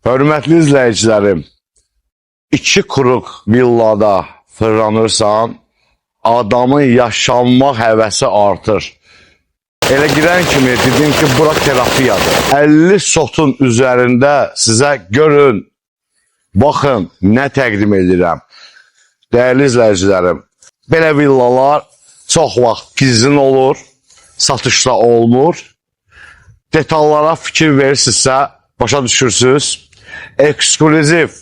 Hörmətli izləyicilərim, 2 kuruq villada fırlanırsan, adamın yaşanmaq həvəsi artır. Elə girən kimi dedim ki, bura terapiyadır. 50 sotun üzərində sizə görün, baxın, nə təqdim edirəm. Dəyərli izləyicilərim, belə villalar çox vaxt gizlin olur, satışda olmur. Detallara fikir verirsinizsə, başa düşürsünüz. Eksklüziv,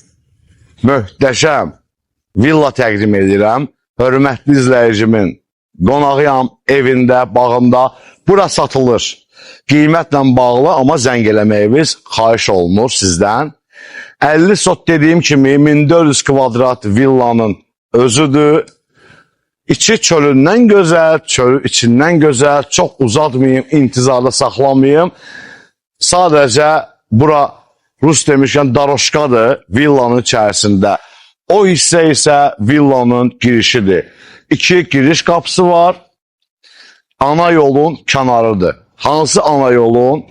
möhtəşəm villa təqdim edirəm. Hörmətli izləyicimin qonağıyam, evində, bağında. Bura satılır. Qiymətlə bağlı, amma zəng eləməyiniz xahiş olunur sizdən. 50 sot dediyim kimi 1400 kvadrat villanın özüdür. İçi çölündən gözəl, çölü içindən gözəl. Çox uzatmayayım, intizarda saxlamayayım. Sadəcə bura Rus demişkən daroşkadır villanın içərisində. O hissə isə villanın girişidir. 2 giriş qapısı var. Ana yolun kənarıdır. Hansı ana yolun?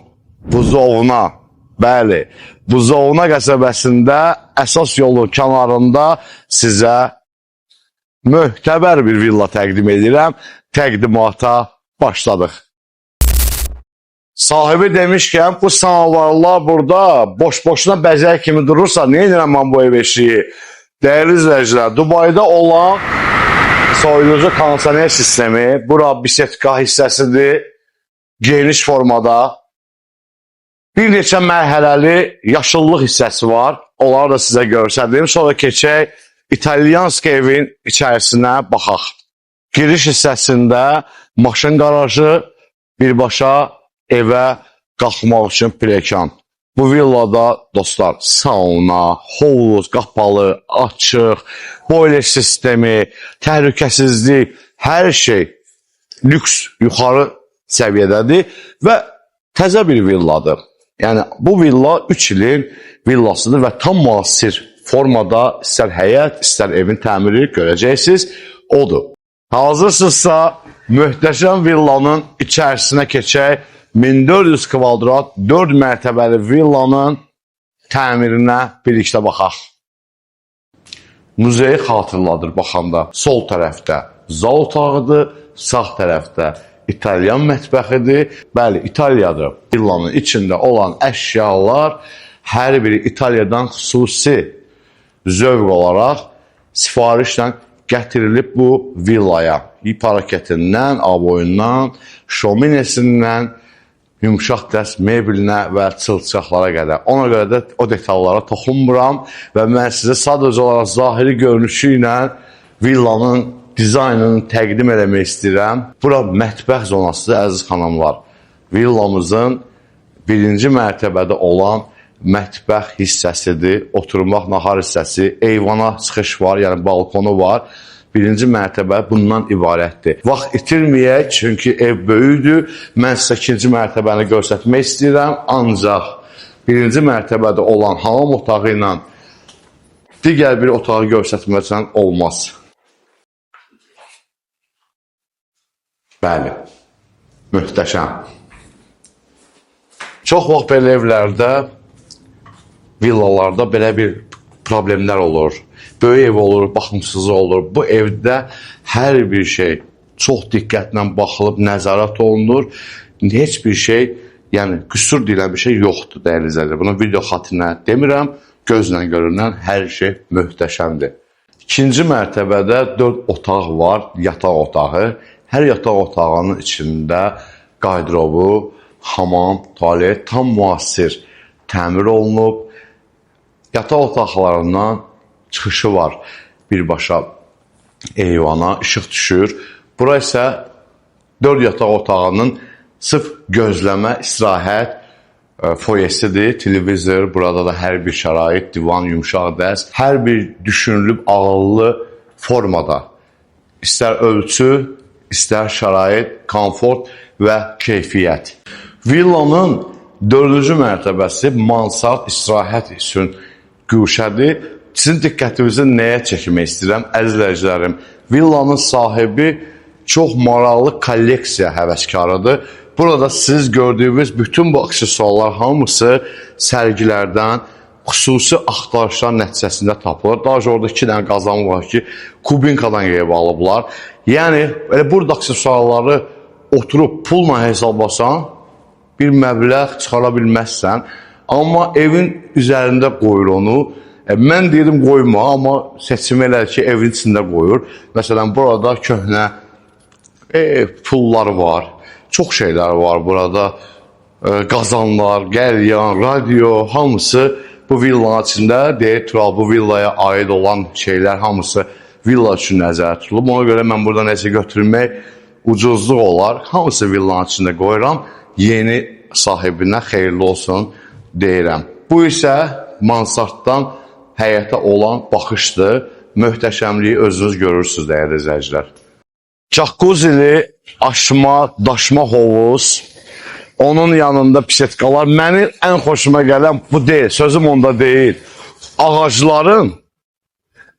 Buzovna. Bəli, Buzovna qəsəbəsində əsas yolun kənarında sizə möhtəbər bir villa təqdim edirəm. Təqdimata başladıq. Sahibi demişkən, bu samavarlar burada boş-boşuna bəzək kimi durursa, niyə edirəm mən bu ev eşiyi? Dəyərli izləyicilər, Dubayda olan soyuducu kondisioner sistemi, bura bisetka hissəsidir, geniş formada. Bir neçə mərhələli yaşıllıq hissəsi var, onları da sizə görsədim. Sonra keçək İtalyansk evin içərisinə baxaq. Giriş hissəsində maşın qarajı, birbaşa evə qalxmaq üçün pilləkən. Bu villada dostlar sauna, hovuz, qapalı, açıq, boiler sistemi, təhlükəsizlik, hər şey lüks, yuxarı səviyyədədir və təzə bir villadır. Yəni bu villa 3 ilin villasıdır və tam müasir formada istər həyət, istər evin təmiri görəcəksiniz, odur. Hazırsınızsa möhtəşəm villanın içərisinə keçək. 1400 kvadrat 4 mərtəbəli villanın təmirinə birlikdə baxaq. Muzeyi xatırladır baxanda. Sol tərəfdə zal otağıdır, sağ tərəfdə İtalyan mətbəxidir. Bəli, İtaliyadır. Villanın içində olan əşyalar hər biri İtaliyadan xüsusi zövq olaraq sifarişlə gətirilib bu villaya. İp hareketindən, aboyundan, şominesindən, yumuşaq dərs mebelinə və çılçaqlara qədər. Ona görə də o detallara toxunmuram və mən sizə sadəcə olaraq zahiri görünüşü ilə villanın dizaynını təqdim eləmək istəyirəm. Bura mətbəx zonasıdır, əziz xanımlar. Villamızın 1-ci mərtəbədə olan mətbəx hissəsidir, oturmaq nahar hissəsi, eyvana çıxış var, yəni balkonu var. 1-ci mərtəbə bundan ibarətdir. Vaxt itirməyək, çünki ev böyükdür. Mən sizə 2-ci mərtəbəni göstərmək istəyirəm, ancaq 1-ci mərtəbədə olan hamam otağı ilə digər bir otağı göstərməsən olmaz. Bəli, möhtəşəm. Çox vaxt belə evlərdə, villalarda belə bir problemlər olur. Böyük ev olur, baxımsızlıq olur. Bu evdə hər bir şey çox diqqətlə baxılıb, nəzarət olunur. Heç bir şey, yəni qüsur deyilən bir şey yoxdur, dəyərli izləyicilər. Bunu video xatirinə demirəm, gözlə görünən hər şey möhtəşəmdir. 2-ci mərtəbədə 4 otaq var, yataq otağı. Hər yataq otağının içində qardırobu, hamam, tualet tam müasir təmir olunub. Yataq otaqlarından çıxışı var. Birbaşa eyvana işıq düşür. Bura isə 4 yataq otağının sırf gözləmə, istirahət foyesidir. Televizor, burada da hər bir şərait, divan, yumuşaq dərs. Hər bir düşünülüb ağıllı formada. İstər ölçü, istər şərait, komfort və keyfiyyət. Villanın 4-cü mərtəbəsi mansard istirahət üçün güşədir. Sizin diqqətinizi nəyə çəkmək istəyirəm, əzizləyicilərim? Villanın sahibi çox maraqlı kolleksiya həvəskarıdır. Burada siz gördüyünüz bütün bu aksesuarlar hamısı sərgilərdən xüsusi axtarışlar nəticəsində tapılır. Daha orada 2 dənə qazan var ki, Kubinkadan yeyib alıblar. Yəni, elə burada aksesuarları oturub pulla hesablasan, bir məbləğ çıxara bilməzsən. Amma evin üzərində qoyur onu. Mən deyirəm qoyma, amma seçim elədir ki, evin içində qoyur. Məsələn, burada köhnə pullar var. Çox şeylər var burada. Qazanlar, qəlyan, radio, hamısı bu villanın içində deyir, Tural, bu villaya aid olan şeylər hamısı villa üçün nəzərdə tutulub. Ona görə mən burada nəsə götürmək ucuzluq olar. Hamısı villanın içində qoyuram. Yeni sahibinə xeyirli olsun deyirəm. Bu isə mansarddan həyətə olan baxışdır. Möhtəşəmliyi özünüz görürsünüz, dəyərli izləyicilər. Jakkuzili, aşma, daşma hovuz, onun yanında pisetkalar. Mənim ən xoşuma gələn bu deyil, sözüm onda deyil. Ağacların,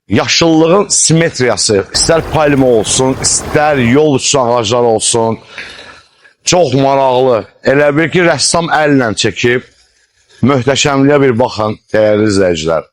yaşıllığın simetriyası, istər palma olsun, istər yol üçün ağaclar olsun, çox maraqlı. Elə bir ki, rəssam əllə çəkib, möhtəşəmliyə bir baxın, dəyərli izləyicilər.